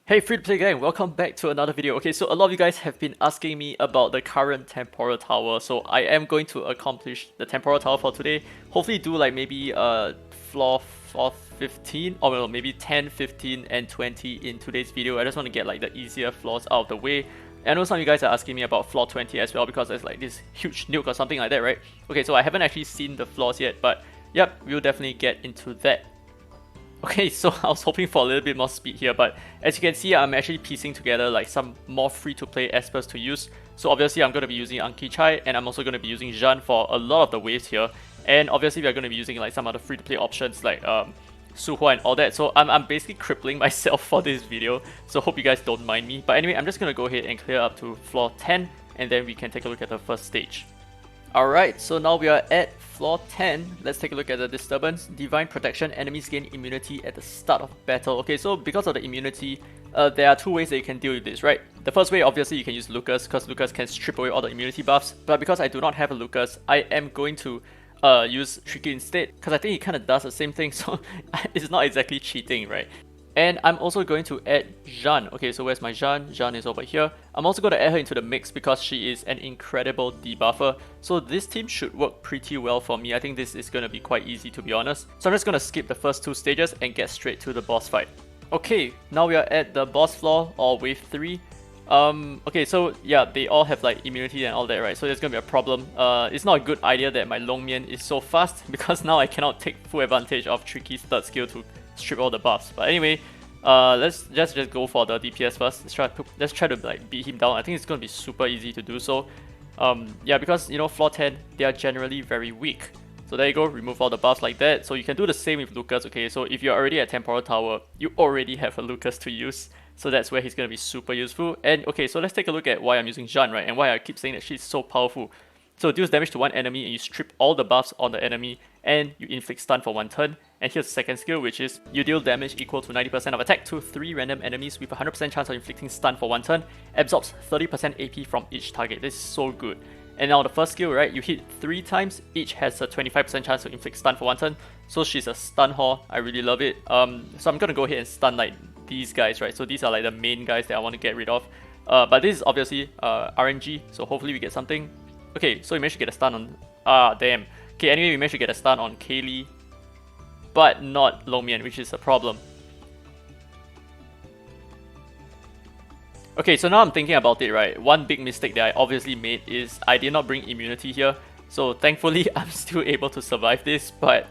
Hey free-to-play gang, welcome back to another video. Okay, so a lot of you guys have been asking me about the current Temporal Tower, so I am going to accomplish the Temporal Tower for today. Hopefully do like maybe floor 15, or well, maybe 10, 15, and 20 in today's video. I just want to get like the easier floors out of the way. And I know some of you guys are asking me about floor 20 as well because there's like this huge nuke or something like that, right? Okay, so I haven't actually seen the floors yet, but yep, we'll definitely get into that. Okay, so I was hoping for a little bit more speed here, but as you can see, I'm actually piecing together like some more free-to-play espers to use. So obviously I'm going to be using Anki Chai, and I'm also going to be using Jeanne for a lot of the waves here. And obviously we're going to be using like some other free-to-play options like Su Hua and all that. So I'm basically crippling myself for this video, so hope you guys don't mind me. But anyway, I'm just going to go ahead and clear up to floor 10, and then we can take a look at the first stage. Alright, so now we are at floor 10. Let's take a look at the disturbance. Divine protection, enemies gain immunity at the start of battle. Okay, so because of the immunity, there are two ways that you can deal with this, right? The first way, obviously, you can use Lucas, because Lucas can strip away all the immunity buffs. But because I do not have a Lucas, I am going to use Tricky instead, because I think he kind of does the same thing, so it's not exactly cheating, right? And I'm also going to add Jeanne. Okay, so where's my Jeanne? Jeanne is over here. I'm also going to add her into the mix because she is an incredible debuffer. So this team should work pretty well for me. I think this is going to be quite easy, to be honest. So I'm just going to skip the first two stages and get straight to the boss fight. Okay, now we are at the boss floor, or wave 3. Okay, so yeah, they all have like immunity and all that, right? So there's gonna be a problem. It's not a good idea that my Long Mian is so fast because now I cannot take full advantage of Tricky's third skill to strip all the buffs. But anyway, let's just go for the DPS first. Let's try to like beat him down. I think it's gonna be super easy to do so. Yeah, because you know floor 10 they are generally very weak. So there you go, remove all the buffs like that. So you can do the same with Lucas. Okay, so if you're already at Temporal Tower, you already have a Lucas to use. So that's where he's gonna be super useful. And okay, so let's take a look at why I'm using Jeanne, right? And why I keep saying that she's so powerful. So deals damage to one enemy and you strip all the buffs on the enemy and you inflict stun for 1 turn. And here's the second skill, which is you deal damage equal to 90% of attack to 3 random enemies with a 100% chance of inflicting stun for 1 turn, absorbs 30% AP from each target. This is so good. And now the first skill, right, you hit 3 times, each has a 25% chance to inflict stun for 1 turn. So she's a stun whore, I really love it. So I'm gonna go ahead and stun like these guys, right? So these are like the main guys that I want to get rid of. But this is obviously RNG, so hopefully we get something. Okay, so we managed to get a stun on... damn. Okay, anyway, we managed to get a stun on Kaylee, but not Long Mian, which is a problem. Okay, so now I'm thinking about it, right? One big mistake that I obviously made is I did not bring immunity here. So thankfully, I'm still able to survive this, but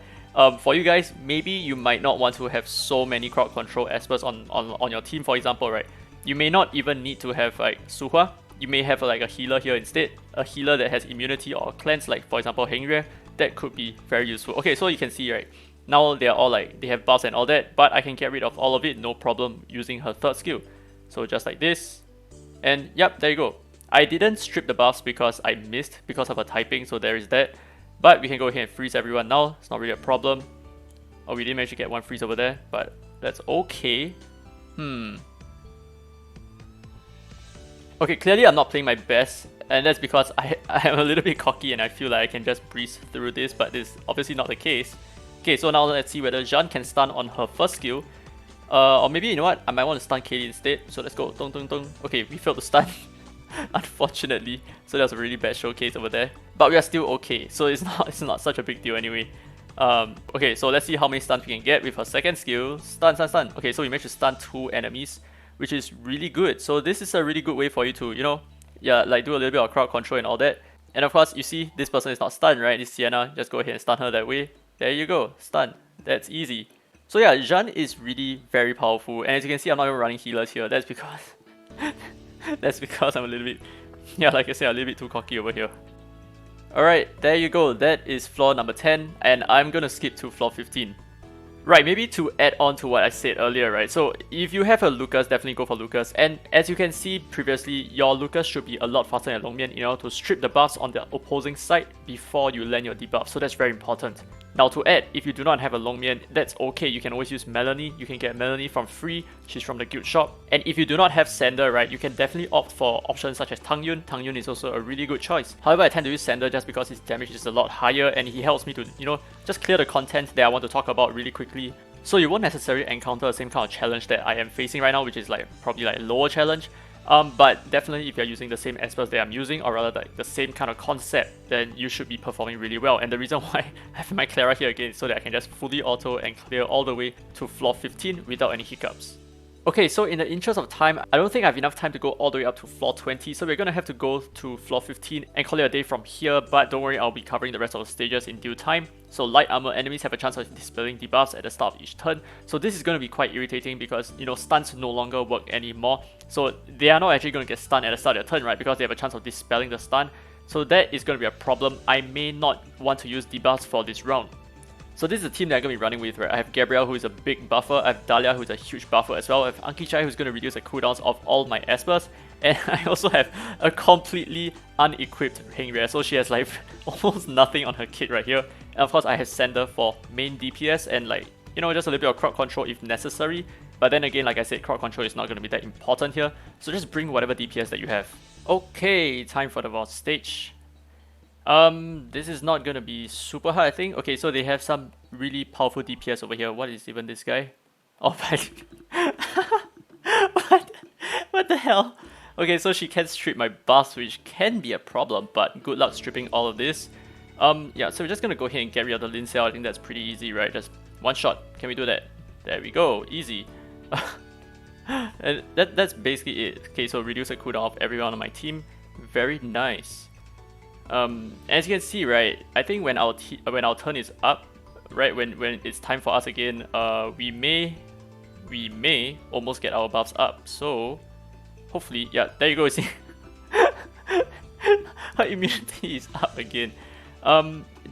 for you guys, maybe you might not want to have so many crowd control espers on your team, for example, right? You may not even need to have like Su Hua. You may have like a healer here instead, a healer that has immunity or cleanse, like for example Hengrye. That could be very useful. Okay, so you can see, right, now they're all like, they have buffs and all that, but I can get rid of all of it, no problem, using her third skill. So just like this, and yep, there you go. I didn't strip the buffs because I missed because of her typing, so there is that. But we can go ahead and freeze everyone now, it's not really a problem. Oh, we didn't manage to get one freeze over there, but that's okay. Okay, clearly I'm not playing my best, and that's because I am a little bit cocky and I feel like I can just breeze through this, but this is obviously not the case. Okay, so now let's see whether Jeanne can stun on her first skill. Or maybe, you know what, I might want to stun Kaylee instead, so let's go, dong dong dong. Okay, we failed to stun, unfortunately, so that was a really bad showcase over there. But we are still okay, so it's not such a big deal anyway. Okay, so let's see how many stuns we can get with her second skill. Stun, stun, stun. Okay, so we managed to stun 2 enemies, which is really good. So this is a really good way for you to, you know, yeah, like do a little bit of crowd control and all that. And of course, you see this person is not stunned, right? This Sienna, just go ahead and stun her that way. There you go, stun. That's easy. So yeah, Jeanne is really very powerful. And as you can see, I'm not even running healers here. That's because that's because I'm a little bit, yeah, like I said, a little bit too cocky over here. Alright, there you go. That is floor number 10, and I'm gonna skip to floor 15. Right, maybe to add on to what I said earlier, right? So if you have a Lucas, definitely go for Lucas. And as you can see previously, your Lucas should be a lot faster than Long Mian in order to strip the buffs on the opposing side before you land your debuff. So that's very important. Now to add, if you do not have a Long Mian, that's okay. You can always use Melanie. You can get Melanie from free. She's from the guild shop. And if you do not have Sander, right, you can definitely opt for options such as Tang Yun. Tang Yun is also a really good choice. However, I tend to use Sander just because his damage is a lot higher and he helps me to, you know, just clear the content that I want to talk about really quickly. So you won't necessarily encounter the same kind of challenge that I am facing right now, which is like probably like lower challenge. But definitely if you're using the same Espers that I'm using, or rather like the same kind of concept, then you should be performing really well. And the reason why I have my Clara here again is so that I can just fully auto and clear all the way to floor 15 without any hiccups. Okay, so in the interest of time, I don't think I have enough time to go all the way up to floor 20, so we're gonna have to go to floor 15 and call it a day from here, but don't worry, I'll be covering the rest of the stages in due time. So light armor enemies have a chance of dispelling debuffs at the start of each turn, so this is gonna be quite irritating because, you know, stuns no longer work anymore. So they are not actually gonna get stunned at the start of their turn, right, because they have a chance of dispelling the stun. So that is gonna be a problem. I may not want to use debuffs for this round. So this is the team that I'm going to be running with, right? I have Gabrielle, who is a big buffer. I have Dahlia, who is a huge buffer as well. I have Anki-Chai, who's going to reduce the cooldowns of all my Espers. And I also have a completely unequipped Hengria. So she has like almost nothing on her kit right here. And of course I have Sander for main DPS and like, you know, just a little bit of crowd control if necessary. But then again, like I said, crowd control is not going to be that important here. So just bring whatever DPS that you have. Okay, time for the boss stage. This is not gonna be super hard, I think. Okay, so they have some really powerful DPS over here. What is even this guy? Oh, what the hell? Okay, so she can strip my buffs, which can be a problem, but good luck stripping all of this. Yeah, so we're just gonna go ahead and get rid of the Lin Cell. I think that's pretty easy, right? Just one shot. Can we do that? There we go, easy. And that's basically it. Okay, so reduce the cooldown of everyone on my team. Very nice. As you can see, right, I think when our turn is up, right, when it's time for us again, we may almost get our buffs up. So hopefully, yeah, there you go. See, her immunity is up again.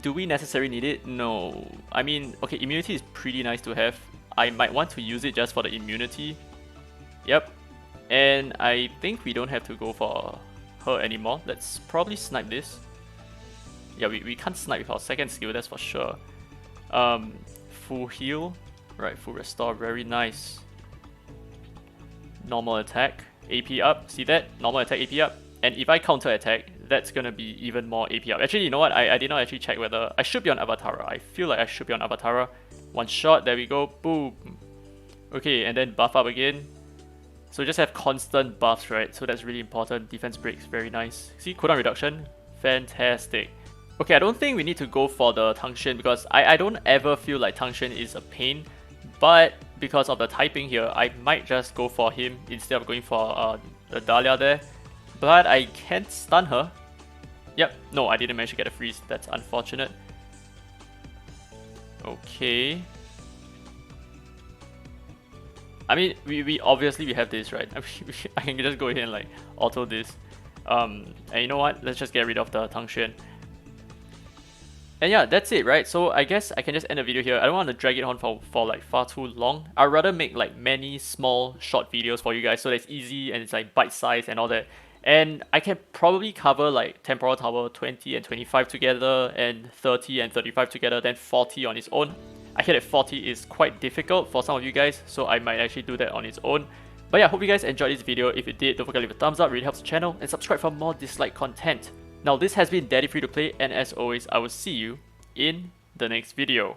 Do we necessarily need it? No. I mean, okay, immunity is pretty nice to have. I might want to use it just for the immunity. Yep. And I think we don't have to go for her anymore. Let's probably snipe this. Yeah, we can't snipe with our second skill, that's for sure. Full heal. Right, full restore, very nice. Normal attack, AP up, see that? Normal attack, AP up. And if I counter attack, that's gonna be even more AP up. Actually, you know what? I did not actually check whether I should be on Avatara. I feel like I should be on Avatara. One shot, there we go, boom. Okay, and then buff up again. So just have constant buffs, right? So that's really important. Defense breaks, very nice. See, cooldown reduction, fantastic. Okay, I don't think we need to go for the Tang Xuan because I don't ever feel like Tang Xuan is a pain. But because of the typing here, I might just go for him instead of going for the Dahlia there. But I can't stun her. Yep, no, I didn't manage to get a freeze. That's unfortunate. Okay. I mean, we obviously we have this, right? I mean, I can just go ahead and like auto this. And you know what? Let's just get rid of the Tang Xuan. And yeah, that's it, right? So I guess I can just end the video here. I don't want to drag it on for like far too long. I'd rather make like many small short videos for you guys so that it's easy and it's like bite-sized and all that. And I can probably cover like Temporal Tower 20 and 25 together and 30 and 35 together, then 40 on its own. I hear that 40 is quite difficult for some of you guys, so I might actually do that on its own. But yeah, hope you guys enjoyed this video. If you did, don't forget to leave a thumbs up, really helps the channel, and subscribe for more dislike content. Now this has been Daddy Free to Play, and as always, I will see you in the next video.